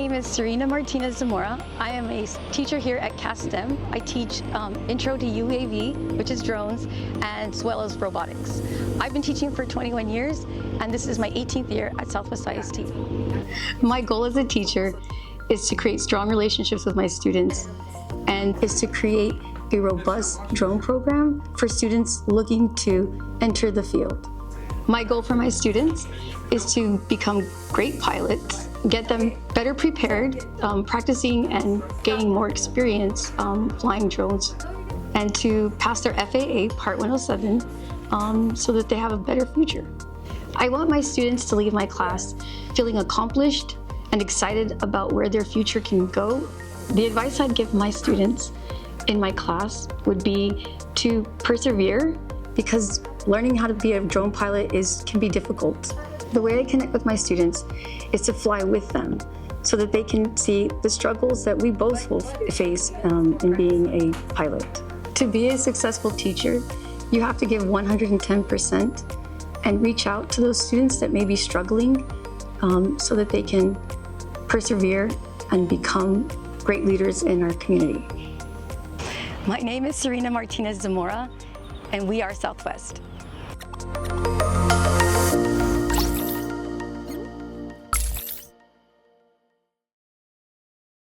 name is Cerina Martinez-Zamora. I am a teacher here at CASTEM. I teach Intro to UAV, which is drones, as well as robotics. I've been teaching for 21 years, and this is my 18th year at Southwest IST. My goal as a teacher is to create strong relationships with my students and is to create a robust drone program for students looking to enter the field. My goal for my students is to become great pilots, get them better prepared, practicing and gaining more experience flying drones, and to pass their FAA Part 107 so that they have a better future. I want my students to leave my class feeling accomplished and excited about where their future can go. The advice I'd give my students in my class would be to persevere, because learning how to be a drone pilot can be difficult. The way I connect with my students is to fly with them so that they can see the struggles that we both will face in being a pilot. To be a successful teacher, you have to give 110% and reach out to those students that may be struggling so that they can persevere and become great leaders in our community. My name is Cerina Martinez-Zamora, and we are Southwest.